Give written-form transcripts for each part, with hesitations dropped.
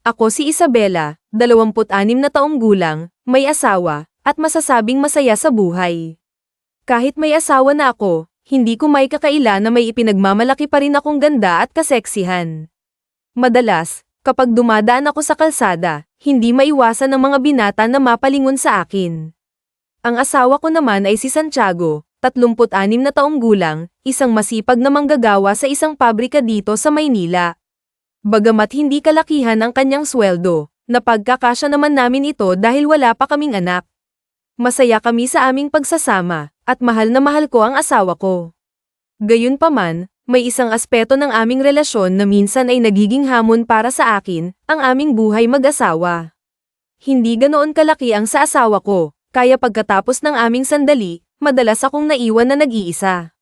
Ako si Isabela, 26 na taong gulang, may asawa, at masasabing masaya sa buhay. Kahit may asawa na ako, hindi ko may kakaila na may ipinagmamalaki pa rin akong ganda at kaseksihan. Madalas, kapag dumadaan ako sa kalsada, hindi maiwasan ng mga binata na mapalingon sa akin. Ang asawa ko naman ay si Santiago, 36 na taong gulang, isang masipag na manggagawa sa isang pabrika dito sa Maynila. Bagamat hindi kalakihan ang kanyang sweldo, napagkakasya naman namin ito dahil wala pa kaming anak. Masaya kami sa aming pagsasama, at mahal na mahal ko ang asawa ko. Gayunpaman, may isang aspeto ng aming relasyon na minsan ay nagiging hamon para sa akin, ang aming buhay mag-asawa. Hindi ganoon kalaki ang sa asawa ko, kaya pagkatapos ng aming sandali, madalas akong naiwan na nag-iisa.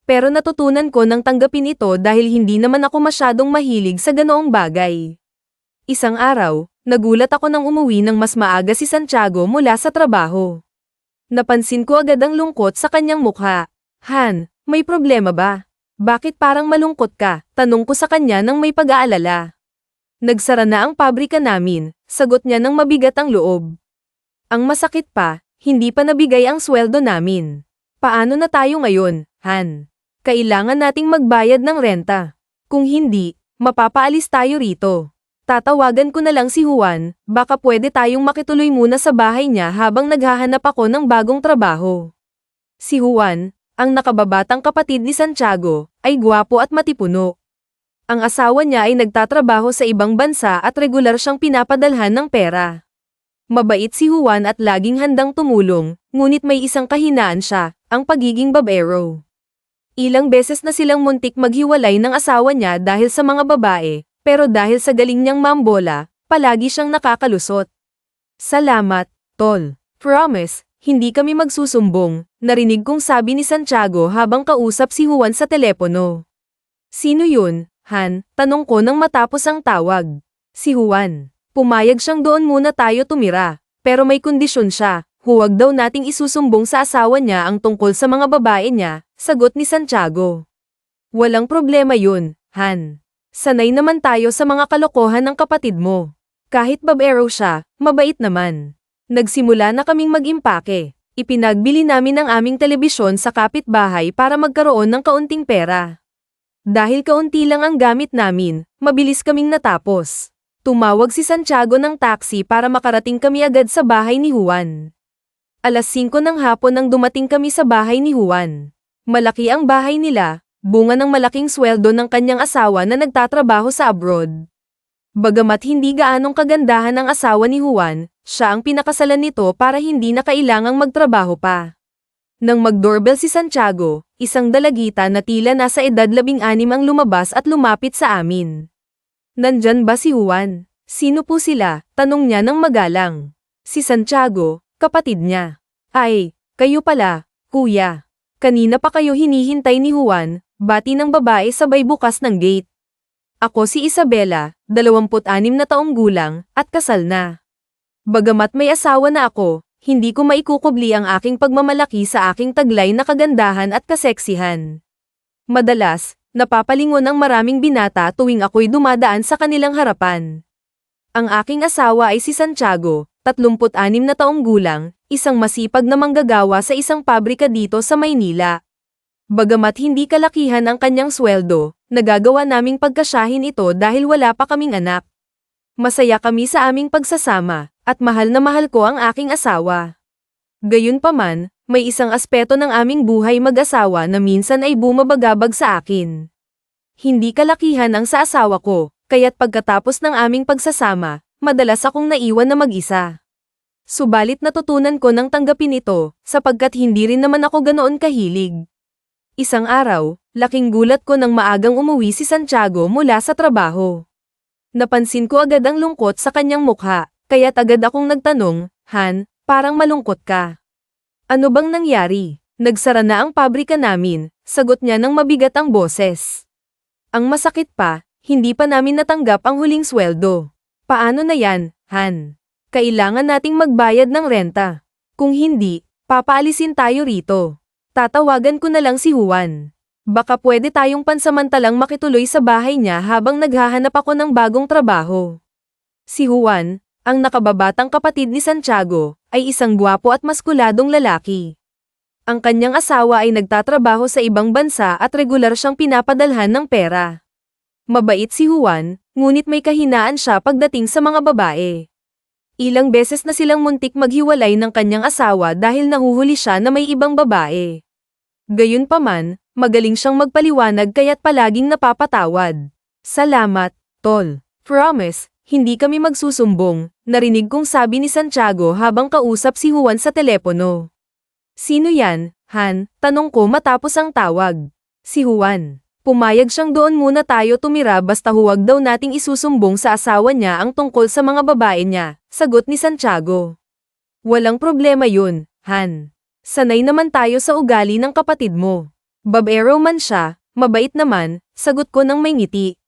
Pero natutunan ko nang tanggapin ito dahil hindi naman ako masyadong mahilig sa ganoong bagay. Isang araw, nagulat ako nang umuwi ng mas maaga si Santiago mula sa trabaho. Napansin ko agad ang lungkot sa kanyang mukha. Han, may problema ba? Bakit parang malungkot ka? Tanong ko sa kanya nang may pag-aalala. Nagsara na ang pabrika namin, sagot niya nang mabigat ang loob. Ang masakit pa, hindi pa nabigay ang sweldo namin. Paano na tayo ngayon, Han? Kailangan nating magbayad ng renta. Kung hindi, mapapaalis tayo rito. Tatawagan ko na lang si Juan, baka pwede tayong makituloy muna sa bahay niya habang naghahanap ako ng bagong trabaho. Si Juan, ang nakababatang kapatid ni Santiago, ay gwapo at matipuno. Ang asawa niya ay nagtatrabaho sa ibang bansa at regular siyang pinapadalhan ng pera. Mabait si Juan at laging handang tumulong, ngunit may isang kahinaan siya, ang pagiging babaero. Ilang beses na silang muntik maghiwalay ng asawa niya dahil sa mga babae, pero dahil sa galing niyang mambola, palagi siyang nakakalusot. Salamat, tol. Promise, hindi kami magsusumbong, narinig kong sabi ni Santiago habang kausap si Juan sa telepono. Sino yun, Han? Tanong ko nang matapos ang tawag. Si Juan. Pumayag siyang doon muna tayo tumira, pero may kondisyon siya. Huwag daw nating isusumbong sa asawa niya ang tungkol sa mga babae niya, sagot ni Santiago. Walang problema yun, Han. Sanay naman tayo sa mga kalokohan ng kapatid mo. Kahit babaero siya, mabait naman. Nagsimula na kaming mag-impake. Ipinagbili namin ang aming telebisyon sa kapitbahay para magkaroon ng kaunting pera. Dahil kaunti lang ang gamit namin, mabilis kaming natapos. Tumawag si Santiago ng taxi para makarating kami agad sa bahay ni Juan. Alas 5 ng hapon nang dumating kami sa bahay ni Juan. Malaki ang bahay nila, bunga ng malaking sweldo ng kanyang asawa na nagtatrabaho sa abroad. Bagamat hindi gaanong kagandahan ang asawa ni Juan, siya ang pinakasalan nito para hindi na kailangang magtrabaho pa. Nang mag-doorbell si Santiago, isang dalagita na tila nasa edad 16 ang lumabas at lumapit sa amin. Nandyan ba si Juan? Sino po sila? Tanong niya nang magalang. Si Santiago, kapatid niya. Ay, kayo pala, kuya. Kanina pa kayo hinihintay ni Juan, bati ng babae sabay bukas ng gate. Ako si Isabela, 26 na taong gulang, at kasal na. Bagamat may asawa na ako, hindi ko maikukubli ang aking pagmamalaki sa aking taglay na kagandahan at kaseksihan. Madalas, napapalingon ang maraming binata tuwing ako'y dumadaan sa kanilang harapan. Ang aking asawa ay si Santiago, 36 na taong gulang, isang masipag na manggagawa sa isang pabrika dito sa Maynila. Bagamat hindi kalakihan ang kanyang sweldo, nagagawa naming pagkasyahin ito dahil wala pa kaming anak. Masaya kami sa aming pagsasama, at mahal na mahal ko ang aking asawa. Gayunpaman, may isang aspeto ng aming buhay mag-asawa na minsan ay bumabagabag sa akin. Hindi kalakihan ang sa asawa ko, kaya't pagkatapos ng aming pagsasama, madalas akong naiwan na mag-isa. Subalit natutunan ko nang tanggapin ito, sapagkat hindi rin naman ako ganoon kahilig. Isang araw, laking gulat ko nang maagang umuwi si Santiago mula sa trabaho. Napansin ko agad ang lungkot sa kanyang mukha, kaya't agad akong nagtanong, Han, parang malungkot ka. Ano bang nangyari? Nagsara na ang pabrika namin, sagot niya nang mabigat ang boses. Ang masakit pa, hindi pa namin natanggap ang huling sweldo. Paano na yan, Han? Kailangan nating magbayad ng renta. Kung hindi, papaalisin tayo rito. Tatawagan ko na lang si Juan. Baka pwede tayong pansamantalang makituloy sa bahay niya habang naghahanap ako ng bagong trabaho. Si Juan, ang nakababatang kapatid ni Santiago, ay isang gwapo at maskuladong lalaki. Ang kanyang asawa ay nagtatrabaho sa ibang bansa at regular siyang pinapadalhan ng pera. Mabait si Juan, ngunit may kahinaan siya pagdating sa mga babae. Ilang beses na silang muntik maghiwalay ng kanyang asawa dahil nahuhuli siya na may ibang babae. Gayunpaman, magaling siyang magpaliwanag kaya't palaging napapatawad. Salamat, tol. Promise, hindi kami magsusumbong, narinig kong sabi ni Santiago habang kausap si Juan sa telepono. Sino yan, Han? Tanong ko matapos ang tawag. Si Juan. Pumayag siyang doon muna tayo tumira basta huwag daw nating isusumbong sa asawa niya ang tungkol sa mga babae niya, sagot ni Santiago. Walang problema yun, Han. Sanay naman tayo sa ugali ng kapatid mo. Babaero man siya, mabait naman, sagot ko ng may ngiti.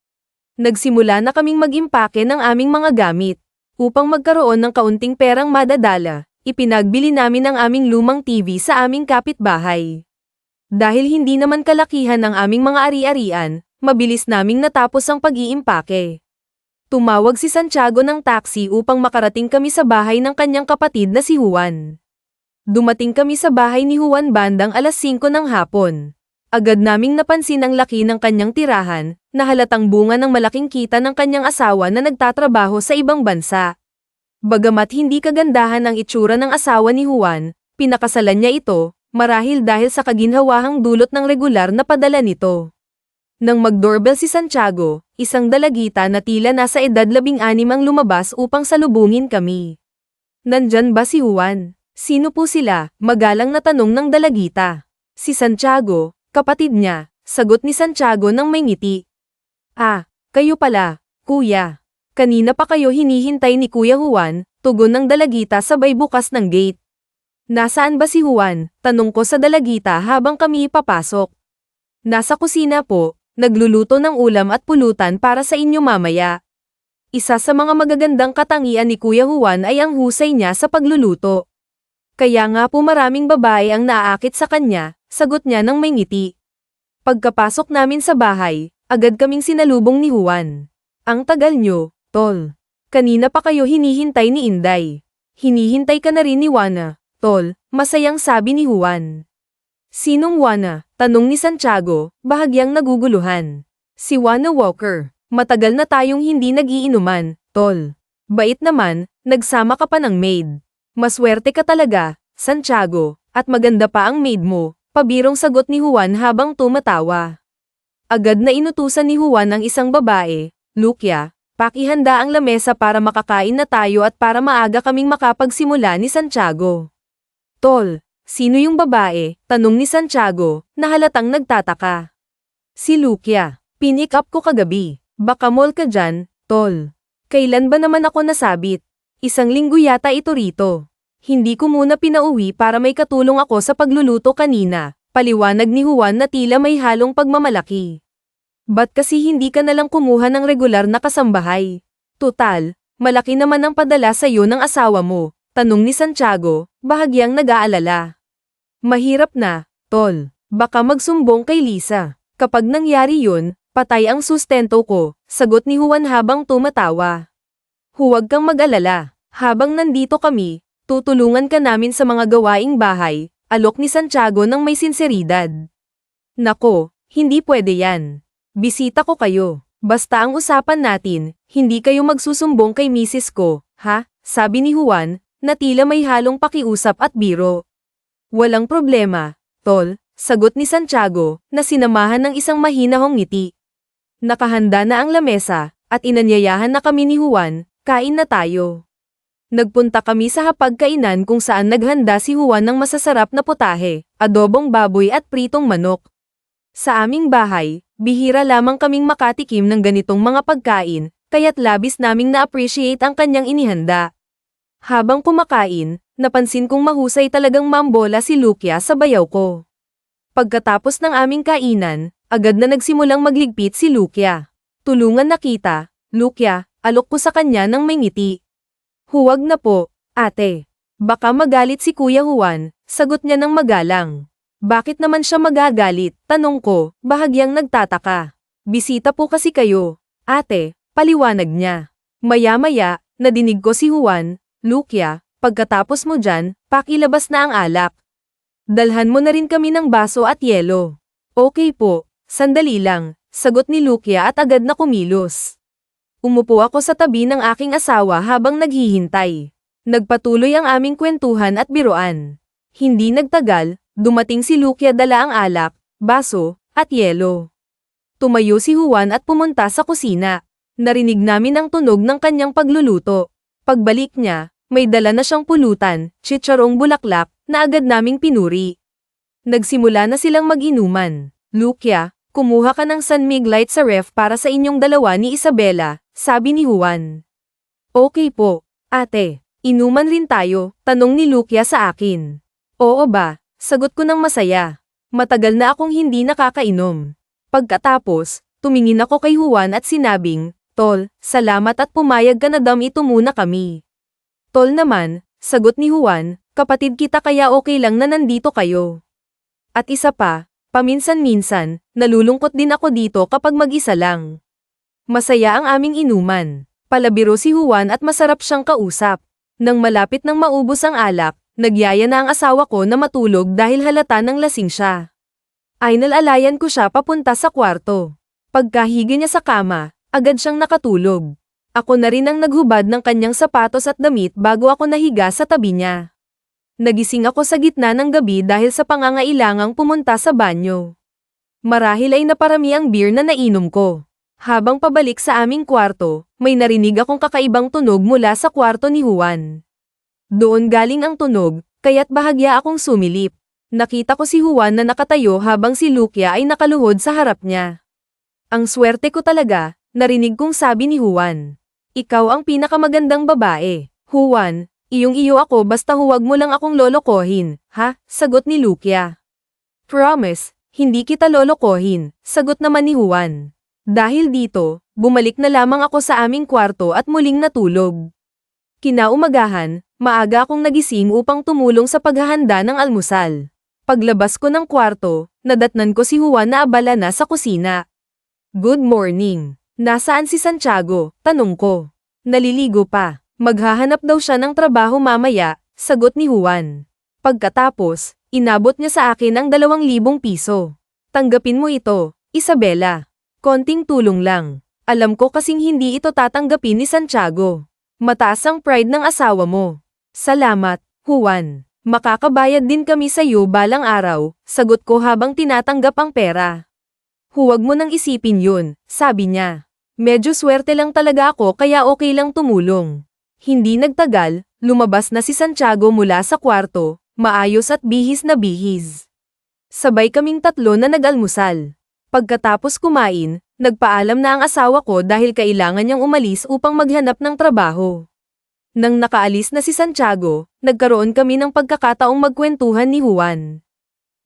Nagsimula na kaming mag-impake ng aming mga gamit. Upang magkaroon ng kaunting perang madadala, ipinagbili namin ang aming lumang TV sa aming kapitbahay. Dahil hindi naman kalakihan ang aming mga ari-arian, mabilis naming natapos ang pag-iimpake. Tumawag si Santiago ng taxi upang makarating kami sa bahay ng kanyang kapatid na si Juan. Dumating kami sa bahay ni Juan bandang alas 5 ng hapon. Agad naming napansin ang laki ng kanyang tirahan, na halatang bunga ng malaking kita ng kanyang asawa na nagtatrabaho sa ibang bansa. Bagamat hindi kagandahan ang itsura ng asawa ni Juan, pinakasalan niya ito, marahil dahil sa kaginhawahang dulot ng regular na padala nito. Nang mag-doorbell si Santiago, isang dalagita na tila nasa edad 16 ang lumabas upang salubungin kami. Nandyan ba si Juan? Sino po sila? Magalang na tanong ng dalagita. Si Santiago, kapatid niya, sagot ni Santiago ng may ngiti. Ah, kayo pala, kuya. Kanina pa kayo hinihintay ni Kuya Juan, tugon ng dalagita sabay bukas ng gate. Nasaan ba si Juan? Tanong ko sa dalagita habang kami papasok. Nasa kusina po, nagluluto ng ulam at pulutan para sa inyo mamaya. Isa sa mga magagandang katangian ni Kuya Juan ay ang husay niya sa pagluluto. Kaya nga po maraming babae ang naaakit sa kanya, sagot niya ng may ngiti. Pagkapasok namin sa bahay, agad kaming sinalubong ni Juan. Ang tagal nyo, tol. Kanina pa kayo hinihintay ni Inday. Hinihintay ka na rin ni Juana, tol, masayang sabi ni Juan. Sinong Juana? Tanong ni Santiago, bahagyang naguguluhan. Si Juana Walker. Matagal na tayong hindi nag-iinuman, tol. Bait naman, nagsama ka pa ng maid. Maswerte ka talaga, Santiago, at maganda pa ang maid mo, pabirong sagot ni Juan habang tumatawa. Agad na inutusan ni Juan ang isang babae, Lucia, pakihanda ang lamesa para makakain na tayo at para maaga kaming makapagsimula ni Santiago. Tol, sino yung babae? Tanong ni Santiago, na halatang nagtataka. Si Lucia, pinick up ko kagabi. Baka mall ka dyan, tol. Kailan ba naman ako nasabit? Isang linggo yata ito rito. Hindi ko muna pinauwi para may katulong ako sa pagluluto kanina, paliwanag ni Juan na tila may halong pagmamalaki. Ba't kasi hindi ka nalang kumuha ng regular na kasambahay? Tutal, malaki naman ang padala sa iyo ng asawa mo, tanong ni Santiago, bahagyang nag-aalala. Mahirap na, tol. Baka magsumbong kay Lisa. Kapag nangyari yun, patay ang sustento ko, sagot ni Juan habang tumatawa. Huwag kang mag-alala. Habang nandito kami, tutulungan ka namin sa mga gawaing bahay, alok ni Santiago ng may sinseridad. Nako, hindi pwede yan. Bisita ko kayo. Basta ang usapan natin, hindi kayo magsusumbong kay misis ko, ha? Sabi ni Juan, na tila may halong pakiusap at biro. Walang problema, tol, sagot ni Santiago, na sinamahan ng isang mahinahong ngiti. Nakahanda na ang lamesa, at inanyayahan na kami ni Juan, kain na tayo. Nagpunta kami sa hapagkainan kung saan naghanda si Juan ng masasarap na putahe, adobong baboy at pritong manok. Sa aming bahay, bihira lamang kaming makatikim ng ganitong mga pagkain, kaya't labis naming na-appreciate ang kanyang inihanda. Habang kumakain, napansin kong mahusay talagang mambola si Lucia sa bayaw ko. Pagkatapos ng aming kainan, agad na nagsimulang magligpit si Lucia. Tulungan na kita, Lucia, alok ko sa kanya ng may ngiti. Huwag na po, ate. Baka magalit si Kuya Juan, sagot niya ng magalang. Bakit naman siya magagalit? Tanong ko, bahagyang nagtataka. Bisita po kasi kayo, ate, paliwanag niya. Maya-maya, Nadinig ko si Juan, Lucia, pagkatapos mo dyan, pakilabas na ang alak. Dalhan mo na rin kami ng baso at yelo. Okay po, sandali lang, sagot ni Lucia at agad na kumilos. Umupo ako sa tabi ng aking asawa habang naghihintay. Nagpatuloy ang aming kwentuhan at biruan. Hindi nagtagal, dumating si Lucia dala ang alak, baso, at yelo. Tumayo si Juan at pumunta sa kusina. Narinig namin ang tunog ng kanyang pagluluto. Pagbalik niya, may dala na siyang pulutan, chicharong bulaklak, na agad naming pinuri. Nagsimula na silang mag-inuman. Lucia, kumuha ka ng San Mig Light sa ref para sa inyong dalawa ni Isabela, sabi ni Juan. Okay po, ate. Inuman rin tayo, tanong ni Lucia sa akin. Oo ba, sagot ko ng masaya. Matagal na akong hindi nakakainom. Pagkatapos, tumingin ako kay Juan at sinabing, Tol, salamat at pumayag ka na ito muna kami. Tol naman, sagot ni Juan, kapatid kita kaya okay lang na nandito kayo. At isa pa, paminsan-minsan, nalulungkot din ako dito kapag mag-isa lang. Masaya ang aming inuman. Palabiro si Juan at masarap siyang kausap. Nang malapit nang maubos ang alak, nagyaya na ang asawa ko na matulog dahil halata ng lasing siya. Ay nalalayan ko siya papunta sa kwarto. Pagkahiga niya sa kama, agad siyang nakatulog. Ako na rin ang naghubad ng kanyang sapatos at damit bago ako nahiga sa tabi niya. Nagising ako sa gitna ng gabi dahil sa pangangailangang pumunta sa banyo. Marahil ay naparami ang beer na nainom ko. Habang pabalik sa aming kwarto, may narinig akong kakaibang tunog mula sa kwarto ni Juan. Doon galing ang tunog, kaya't bahagya akong sumilip. Nakita ko si Juan na nakatayo habang si Lucia ay nakaluhod sa harap niya. Ang swerte ko talaga, narinig kong sabi ni Juan. Ikaw ang pinakamagandang babae. Juan, iyong-iyo ako basta huwag mo lang akong lolokohin, ha? Sagot ni Lucia. Promise, hindi kita lolokohin, sagot naman ni Juan. Dahil dito, bumalik na lamang ako sa aming kwarto at muling natulog. Kinaumagahan, maaga akong nagising upang tumulong sa paghahanda ng almusal. Paglabas ko ng kwarto, nadatnan ko si Juan na abala na sa kusina. Good morning. Nasaan si Santiago? Tanong ko. Naliligo pa. Maghahanap daw siya ng trabaho mamaya, sagot ni Juan. Pagkatapos, inabot niya sa akin ang 2,000 piso. Tanggapin mo ito, Isabela. Konting tulong lang. Alam ko kasing hindi ito tatanggapin ni Santiago. Mataas ang pride ng asawa mo. Salamat, Juan. Makakabayad din kami sa iyo balang araw, sagot ko habang tinatanggap ang pera. Huwag mo nang isipin yun, sabi niya. Medyo swerte lang talaga ako kaya okay lang tumulong. Hindi nagtagal, lumabas na si Santiago mula sa kwarto, maayos at bihis na bihis. Sabay kaming tatlo na nag-almusal. Pagkatapos kumain, nagpaalam na ang asawa ko dahil kailangan niyang umalis upang maghanap ng trabaho. Nang nakaalis na si Santiago, nagkaroon kami ng pagkakataong magkwentuhan ni Juan.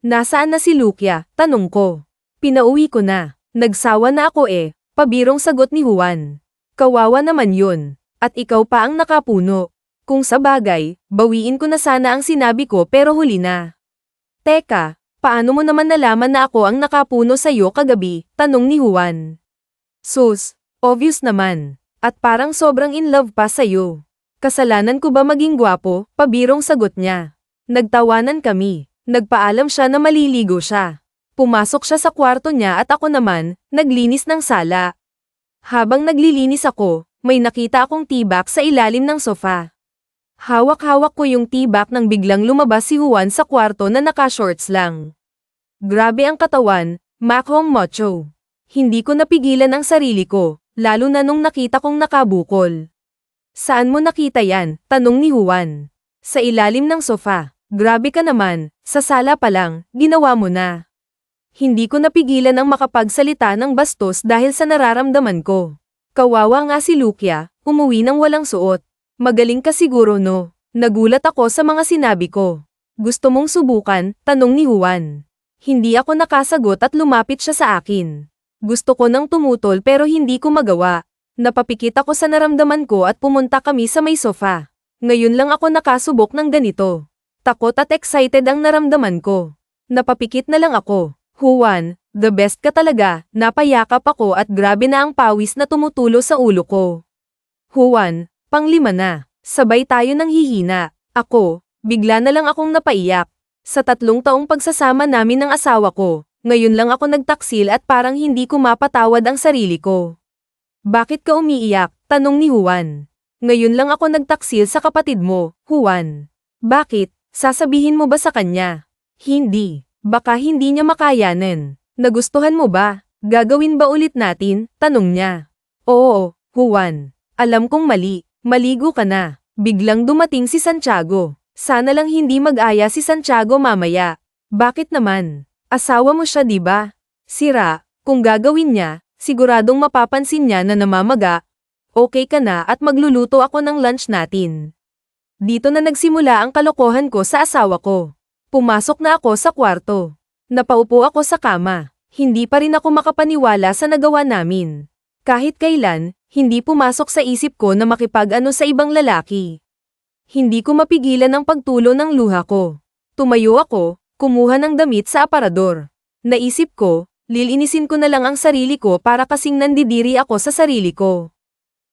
Nasaan na si Lucia? Tanong ko. Pinauwi ko na. Nagsawa na ako pabirong sagot ni Juan. Kawawa naman yun. At ikaw pa ang nakapuno. Kung sa bagay, bawiin ko na sana ang sinabi ko pero huli na. Teka, paano mo naman nalaman na ako ang nakapuno sa'yo kagabi? Tanong ni Juan. Sus, obvious naman. At parang sobrang in love pa sa'yo. Kasalanan ko ba maging gwapo? Pabirong sagot niya. Nagtawanan kami. Nagpaalam siya na maliligo siya. Pumasok siya sa kwarto niya at ako naman, naglinis ng sala. Habang naglilinis ako, may nakita akong tibak sa ilalim ng sofa. Hawak-hawak ko yung tibak nang biglang lumabas si Juan sa kwarto na naka-shorts lang. Grabe ang katawan, makhong macho. Hindi ko napigilan ang sarili ko, lalo na nung nakita kong nakabukol. Saan mo nakita yan? Tanong ni Juan. Sa ilalim ng sofa. Grabe ka naman, sa sala pa lang, ginawa mo na. Hindi ko napigilan ang makapagsalita ng bastos dahil sa nararamdaman ko. Kawawa nga si Lucia, umuwi ng walang suot. Magaling ka siguro no? Nagulat ako sa mga sinabi ko. Gusto mong subukan? Tanong ni Juan. Hindi ako nakasagot at lumapit siya sa akin. Gusto ko nang tumutol pero hindi ko magawa. Napapikit ako sa naramdaman ko at pumunta kami sa may sofa. Ngayon lang ako nakasubok ng ganito. Takot at excited ang naramdaman ko. Napapikit na lang ako. Juan, the best ka talaga, napayakap ako at grabe na ang pawis na tumutulo sa ulo ko. Juan, Panglima na. Sabay tayo nang hihina. Ako, bigla na lang akong napaiyak. Sa 3 taong pagsasama namin ng asawa ko, ngayon lang ako nagtaksil at parang hindi ko mapatawad ang sarili ko. Bakit ka umiiyak? Tanong ni Juan. Ngayon lang ako nagtaksil sa kapatid mo, Juan. Bakit? Sasabihin mo ba sa kanya? Hindi. Baka hindi niya makayanan. Nagustuhan mo ba? Gagawin ba ulit natin? Tanong niya. Oo, Juan. Alam kong mali. Maligo ka na. Biglang dumating si Santiago. Sana lang hindi mag-aya si Santiago mamaya. Bakit naman? Asawa mo siya, di ba? Sira, kung gagawin niya, siguradong mapapansin niya na namamaga. Okay ka na at magluluto ako ng lunch natin. Dito na nagsimula ang kalokohan ko sa asawa ko. Pumasok na ako sa kwarto. Napaupo ako sa kama. Hindi pa rin ako makapaniwala sa nagawa namin. Kahit kailan, hindi pumasok sa isip ko na makipag-ano sa ibang lalaki. Hindi ko mapigilan ang pagtulo ng luha ko. Tumayo ako, kumuha ng damit sa aparador. Naisip ko, lilinisin ko na lang ang sarili ko para kasing nandidiri ako sa sarili ko.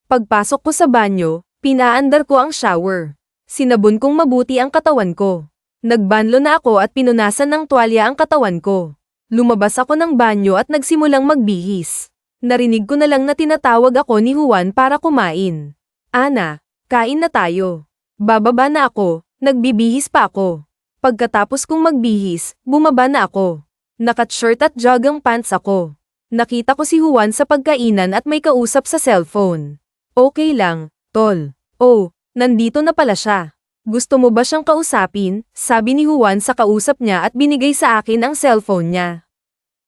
Pagpasok ko sa banyo, pinaandar ko ang shower. Sinabon kong mabuti ang katawan ko. Nagbanlo na ako at pinunasan ng tuwalya ang katawan ko. Lumabas ako ng banyo at nagsimulang magbihis. Narinig ko na lang na tinatawag ako ni Juan para kumain. Ana, kain na tayo. Bababa na ako, nagbibihis pa ako. Pagkatapos kong magbihis, bumaba na ako. Nakat-shirt at jogging pants ako. Nakita ko si Juan sa pagkainan at may kausap sa cellphone. Okay lang, tol. Oh, nandito na pala siya. Gusto mo ba siyang kausapin? Sabi ni Juan sa kausap niya at binigay sa akin ang cellphone niya.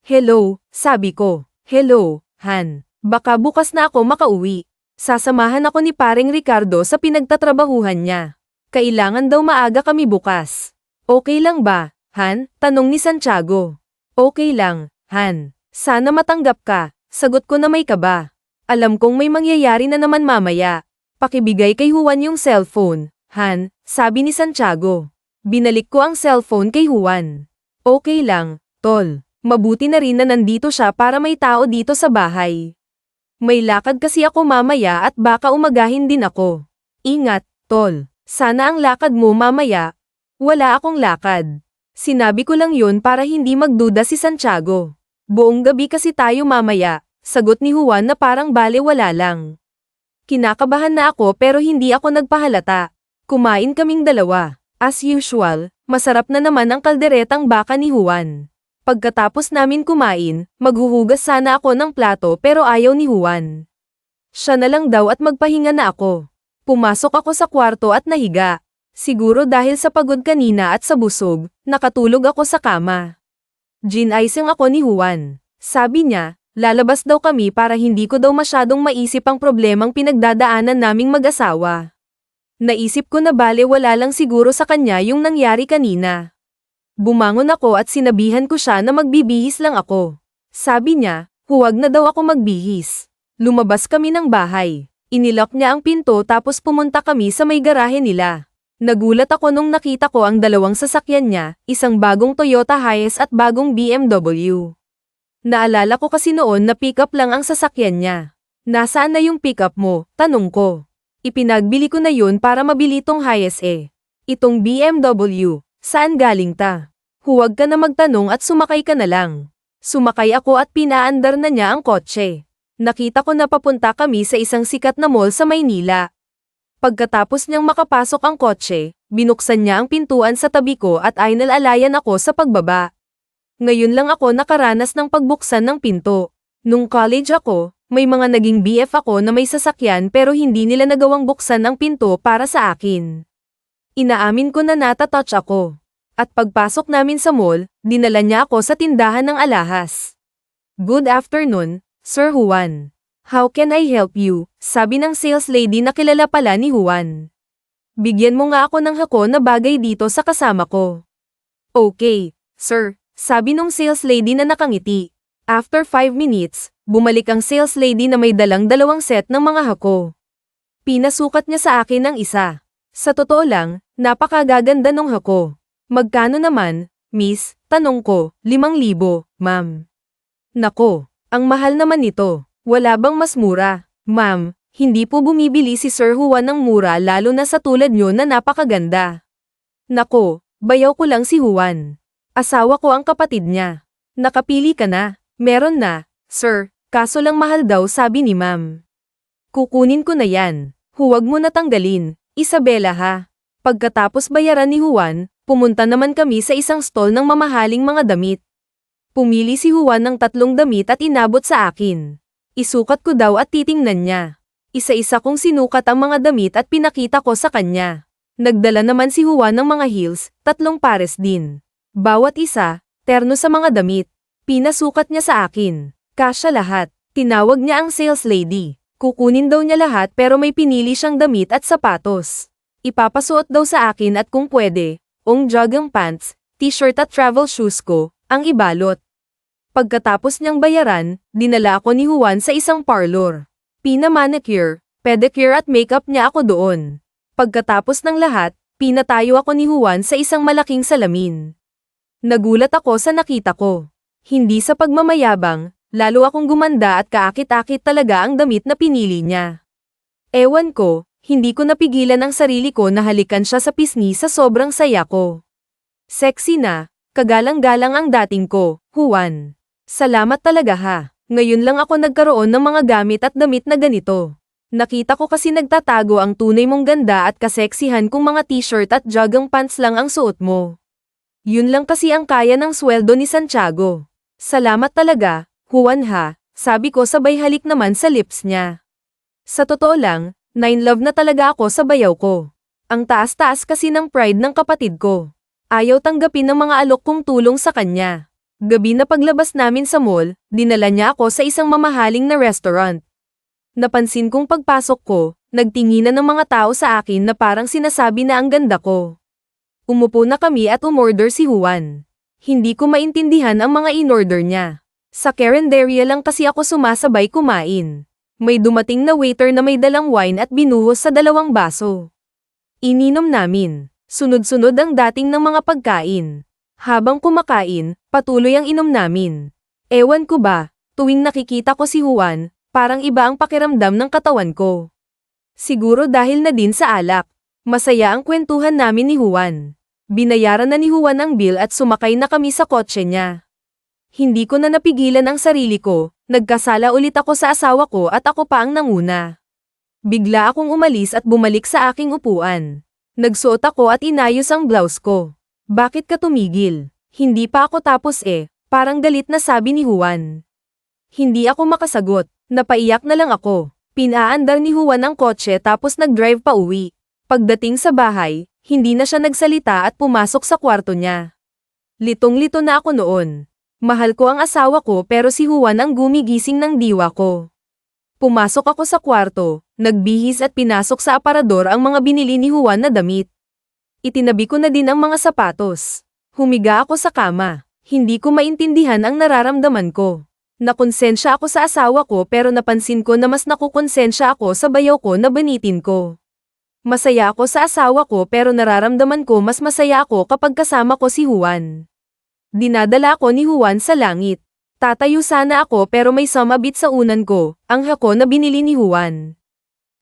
Hello, sabi ko. Hello, Han. Baka bukas na ako makauwi. Sasamahan ako ni paring Ricardo sa pinagtatrabahuhan niya. Kailangan daw maaga kami bukas. Okay lang ba, Han? Tanong ni Santiago. Okay lang, Han. Sana matanggap ka. Sagot ko na may kaba. Alam kong may mangyayari na naman mamaya. Pakibigay kay Juan yung cellphone, Han, sabi ni Santiago. Binalik ko ang cellphone kay Juan. Okay lang, tol. Mabuti na rin na nandito siya para may tao dito sa bahay. May lakad kasi ako mamaya at baka umagahin din ako. Ingat, tol. Sana ang lakad mo mamaya. Wala akong lakad. Sinabi ko lang yun para hindi magduda si Santiago. Buong gabi kasi tayo mamaya, sagot ni Juan na parang balewala lang. Kinakabahan na ako pero hindi ako nagpahalata. Kumain kaming dalawa. As usual, masarap na naman ang kalderetang baka ni Juan. Pagkatapos namin kumain, maghuhugas sana ako ng plato pero ayaw ni Juan. Siya na lang daw at magpahinga na ako. Pumasok ako sa kwarto at nahiga. Siguro dahil sa pagod kanina at sa busog, nakatulog ako sa kama. Ginaising ako ni Juan. Sabi niya, lalabas daw kami para hindi ko daw masyadong maisip ang problemang pinagdadaanan naming mag-asawa. Naisip ko na balewala lang siguro sa kanya yung nangyari kanina. Bumangon ako at sinabihan ko siya na magbibihis lang ako. Sabi niya, huwag na daw ako magbihis. Lumabas kami ng bahay. Inilock niya ang pinto tapos pumunta kami sa may garahe nila. Nagulat ako nung nakita ko ang 2 sasakyan niya, isang bagong Toyota Hiace at bagong BMW. Naalala ko kasi noon na pick-up lang ang sasakyan niya. Nasaan na yung pick-up mo? Tanong ko. Ipinagbili ko na yun para mabili tong Hiace eh. Itong BMW. Saan galing ta? Huwag ka na magtanong at sumakay ka na lang. Sumakay ako at pinaandar na niya ang kotse. Nakita ko na papunta kami sa isang sikat na mall sa Maynila. Pagkatapos niyang makapasok ang kotse, binuksan niya ang pintuan sa tabi ko at ainalalayan ako sa pagbaba. Ngayon lang ako nakaranas ng pagbuksan ng pinto. Nung college ako, may mga naging BF ako na may sasakyan pero hindi nila nagawang buksan ang pinto para sa akin. Inaamin ko na natatouch ako. At pagpasok namin sa mall, dinala niya ako sa tindahan ng alahas. Good afternoon, Sir Juan. How can I help you? Sabi ng sales lady na kilala pala ni Juan. Bigyan mo nga ako ng hako na bagay dito sa kasama ko. Okay, sir, sabi nung sales lady na nakangiti. After 5 minutes, bumalik ang sales lady na may dalang 2 set ng mga hako. Pinasukat niya sa akin ang isa. Sa totoo lang, napakagaganda nung hako. Magkano naman, miss? Tanong ko, 5,000, ma'am. Nako, ang mahal naman nito. Wala bang mas mura? Ma'am, Hindi po bumibili si Sir Juan ng mura lalo na sa tulad nyo na napakaganda. Nako, bayaw ko lang si Juan. Asawa ko ang kapatid niya. Nakapili ka na. Meron na, sir, kaso lang mahal daw sabi ni ma'am. Kukunin ko na yan. Huwag mo na tanggalin, Isabela ha. Pagkatapos bayaran ni Juan, pumunta naman kami sa isang stall ng mamahaling mga damit. Pumili si Juan ng 3 damit at inabot sa akin. Isukat ko daw at titingnan niya. Isa-isa kong sinukat ang mga damit at pinakita ko sa kanya. Nagdala naman si Juan ng mga heels, 3 pares din. Bawat isa, terno sa mga damit. Pinasukat niya sa akin. Kasya lahat. Tinawag niya ang sales lady. Kukunin daw niya lahat pero may pinili siyang damit at sapatos. Ipapasuot daw sa akin at kung pwede, jogging pants, t-shirt at travel shoes ko, ang ibalot. Pagkatapos niyang bayaran, dinala ako ni Juan sa isang parlor. Pina-manicure, pedicure at makeup niya ako doon. Pagkatapos ng lahat, pinatayo ako ni Juan sa isang malaking salamin. Nagulat ako sa nakita ko. Hindi sa pagmamayabang, lalo akong gumanda at kaakit-akit talaga ang damit na pinili niya. Ewan ko, hindi ko napigilan ang sarili ko na halikan siya sa pisngi sa sobrang saya ko. Sexy na, kagalang-galang ang dating ko, Juan. Salamat talaga ha. Ngayon lang ako nagkaroon ng mga gamit at damit na ganito. Nakita ko kasi nagtatago ang tunay mong ganda at kaseksihan kung mga t-shirt at jogging pants lang ang suot mo. Yun lang kasi ang kaya ng sweldo ni Santiago. Salamat talaga, Juan ha, sabi ko sabay halik naman sa lips niya. Sa totoo lang, 9 love na talaga ako sa bayaw ko. Ang taas-taas kasi ng pride ng kapatid ko. Ayaw tanggapin ng mga alok kong tulong sa kanya. Gabi na paglabas namin sa mall, dinala niya ako sa isang mamahaling na restaurant. Napansin kong pagpasok ko, nagtinginan ng mga tao sa akin na parang sinasabi na ang ganda ko. Umupo na kami at umorder si Juan. Hindi ko maintindihan ang mga in-order niya. Sa carinderia lang kasi ako sumasabay kumain. May dumating na waiter na may dalang wine at binuhos sa 2 baso. Ininom namin. Sunod-sunod ang dating ng mga pagkain. Habang kumakain, patuloy ang inom namin. Ewan ko ba, tuwing nakikita ko si Juan, parang iba ang pakiramdam ng katawan ko. Siguro dahil na din sa alak. Masaya ang kwentuhan namin ni Juan. Binayaran na ni Juan ang bill at sumakay na kami sa kotse niya. Hindi ko na napigilan ang sarili ko, nagkasala ulit ako sa asawa ko at ako pa ang nanguna. Bigla akong umalis at bumalik sa aking upuan. Nagsuot ako at inayos ang blouse ko. Bakit ka tumigil? Hindi pa ako tapos parang galit na sabi ni Juan. Hindi ako makasagot, napaiyak na lang ako. Pinaandar ni Juan ang kotse tapos nag-drive pa uwi. Pagdating sa bahay, hindi na siya nagsalita at pumasok sa kwarto niya. Litong-lito na ako noon. Mahal ko ang asawa ko pero si Juan ang gumigising ng diwa ko. Pumasok ako sa kwarto, nagbihis at pinasok sa aparador ang mga binili ni Juan na damit. Itinabi ko na din ang mga sapatos. Humiga ako sa kama. Hindi ko maintindihan ang nararamdaman ko. Nakonsensya ako sa asawa ko pero napansin ko na mas nakukonsensya ako sa bayaw ko na banitin ko. Masaya ako sa asawa ko pero nararamdaman ko mas masaya ako kapag kasama ko si Juan. Dinadala ko ni Juan sa langit. Tatayo sana ako pero may sumabit sa unan ko, ang hako na binili ni Juan.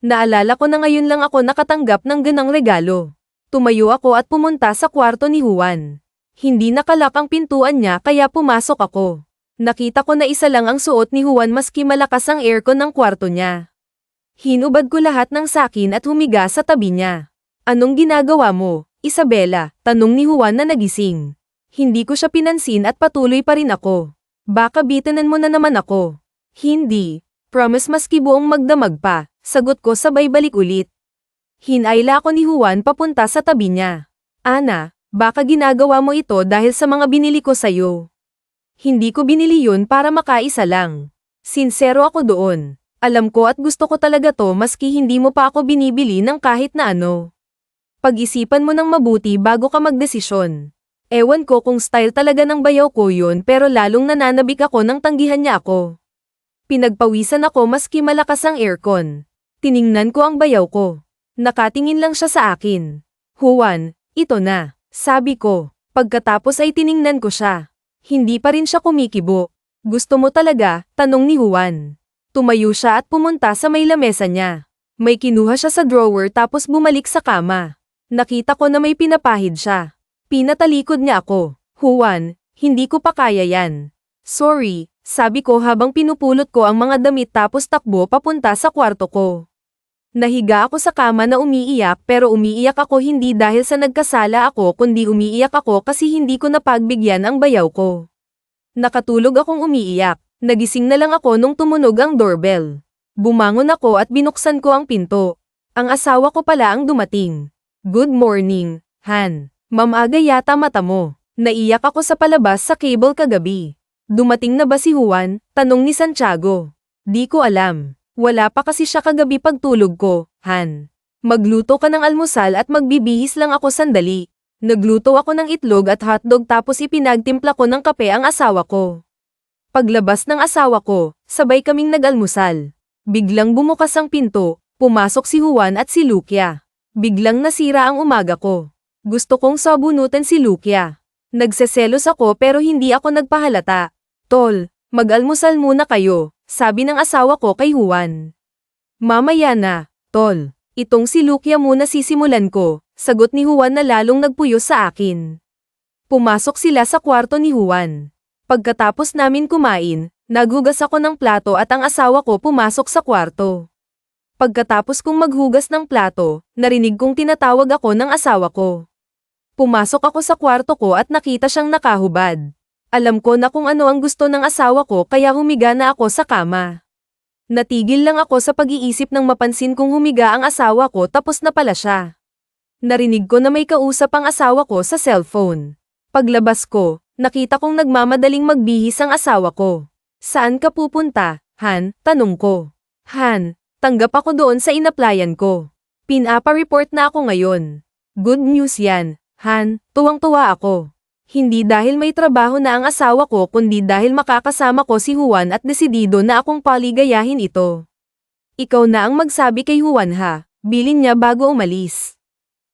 Naalala ko na ngayon lang ako nakatanggap ng ganang regalo. Tumayo ako at pumunta sa kwarto ni Juan. Hindi nakalak ang pintuan niya kaya pumasok ako. Nakita ko na isa lang ang suot ni Juan maski malakas ang aircon ng kwarto niya. Hinubad ko lahat ng sakin at humiga sa tabi niya. Anong ginagawa mo, Isabela? Tanong ni Juan na nagising. Hindi ko siya pinansin at patuloy pa rin ako. Baka bitanan mo na naman ako. Hindi. Promise maski buong magdamag pa, sagot ko sabay balik ulit. Hinayla ko ni Juan papunta sa tabi niya. Ana, baka ginagawa mo ito dahil sa mga binili ko sa'yo. Hindi ko binili yun para makaisa lang. Sinsero ako doon. Alam ko at gusto ko talaga to maski hindi mo pa ako binibili ng kahit na ano. Pag-isipan mo ng mabuti bago ka magdesisyon. Ewan ko kung style talaga ng bayaw ko yun pero lalong nananabik ako nang tanggihan niya ako. Pinagpawisan ako maski malakas ang aircon. Tiningnan ko ang bayaw ko. Nakatingin lang siya sa akin. Juan, ito na, sabi ko. Pagkatapos ay tiningnan ko siya. Hindi pa rin siya kumikibo. Gusto mo talaga? Tanong ni Juan. Tumayo siya at pumunta sa may lamesa niya. May kinuha siya sa drawer tapos bumalik sa kama. Nakita ko na may pinapahid siya. Pinatalikod niya ako. Juan, hindi ko pa kaya yan. Sorry, sabi ko habang pinupulot ko ang mga damit tapos takbo papunta sa kwarto ko. Nahiga ako sa kama na umiiyak pero umiiyak ako hindi dahil sa nagkasala ako kundi umiiyak ako kasi hindi ko napagbigyan ang bayaw ko. Nakatulog akong umiiyak. Nagising na lang ako nung tumunog ang doorbell. Bumangon ako at binuksan ko ang pinto. Ang asawa ko pala ang dumating. Good morning, Han. Mamaga yata mata mo. Naiyak ako sa palabas sa cable kagabi. Dumating na ba si Juan? Tanong ni Santiago. Di ko alam. Wala pa kasi siya kagabi pagtulog ko, Han. Magluto ka ng almusal at magbibihis lang ako sandali. Nagluto ako ng itlog at hotdog tapos ipinagtimpla ko ng kape ang asawa ko. Paglabas ng asawa ko, sabay kaming nag-almusal. Biglang bumukas ang pinto, pumasok si Juan at si Lucia. Biglang nasira ang umaga ko. Gusto kong sabunutan si Lucia. Nagseselos ako pero hindi ako nagpahalata. Tol, mag-almusal muna kayo, sabi ng asawa ko kay Juan. Mamaya na, Tol. Itong si Lucia muna sisimulan ko, sagot ni Juan na lalong nagpuyo sa akin. Pumasok sila sa kwarto ni Juan. Pagkatapos namin kumain, naghugas ako ng plato at ang asawa ko pumasok sa kwarto. Pagkatapos kong maghugas ng plato, narinig kong tinatawag ako ng asawa ko. Pumasok ako sa kwarto ko at nakita siyang nakahubad. Alam ko na kung ano ang gusto ng asawa ko kaya humiga na ako sa kama. Natigil lang ako sa pag-iisip nang mapansin kong humiga ang asawa ko tapos na pala siya. Narinig ko na may kausap ang asawa ko sa cellphone. Paglabas ko, nakita kong nagmamadaling magbihis ang asawa ko. Saan ka pupunta, Han? Tanong ko. Han, tanggap ako doon sa inaplayan ko. Pinapa-report na ako ngayon. Good news yan, Han, tuwang-tuwa ako. Hindi dahil may trabaho na ang asawa ko kundi dahil makakasama ko si Juan at desidido na akong paligayahin ito. Ikaw na ang magsabi kay Juan ha, bilin niya bago umalis.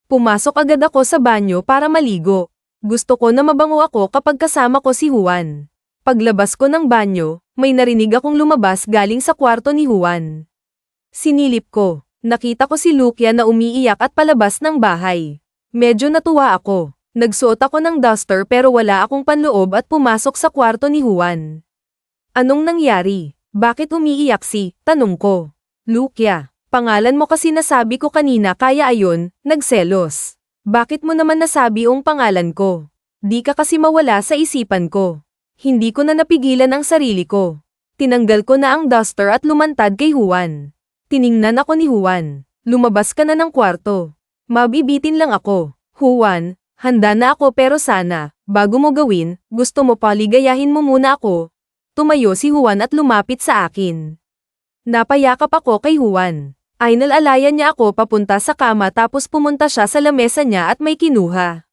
Pumasok agad ako sa banyo para maligo. Gusto ko na mabango ako kapag kasama ko si Juan. Paglabas ko ng banyo, may narinig akong lumabas galing sa kwarto ni Juan. Sinilip ko, nakita ko si Lucia na umiiyak at palabas ng bahay. Medyo natuwa ako. Nagsuot ako ng duster pero wala akong panloob at pumasok sa kwarto ni Juan. Anong nangyari? Bakit umiiyak si? Tanong ko. Lucia, pangalan mo kasi nasabi ko kanina kaya ayon, nagselos. Bakit mo naman nasabi ang pangalan ko? Di ka kasi mawala sa isipan ko. Hindi ko na napigilan ang sarili ko. Tinanggal ko na ang duster at lumantad kay Juan. Tiningnan ako ni Juan. Lumabas ka na ng kwarto. Mabibitin lang ako. Juan, handa na ako pero sana, bago mo gawin, gusto mo paligayahin mo muna ako. Tumayo si Juan at lumapit sa akin. Napayakap ako kay Juan. Ay nalalayan niya ako papunta sa kama tapos pumunta siya sa lamesa niya at may kinuha.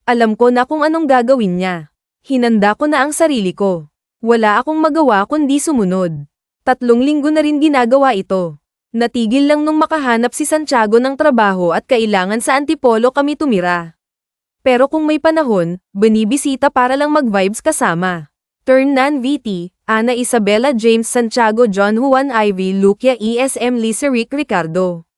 Alam ko na kung anong gagawin niya. Hinanda ko na ang sarili ko. Wala akong magawa kundi sumunod. 3 linggo na rin ginagawa ito. Natigil lang nung makahanap si Santiago ng trabaho at kailangan sa Antipolo kami tumira. Pero kung may panahon, binibisita para lang mag-vibes kasama. Ternan VT, Ana Isabella James Santiago John Juan Ivy Lucia ESM Lisa Rick Ricardo.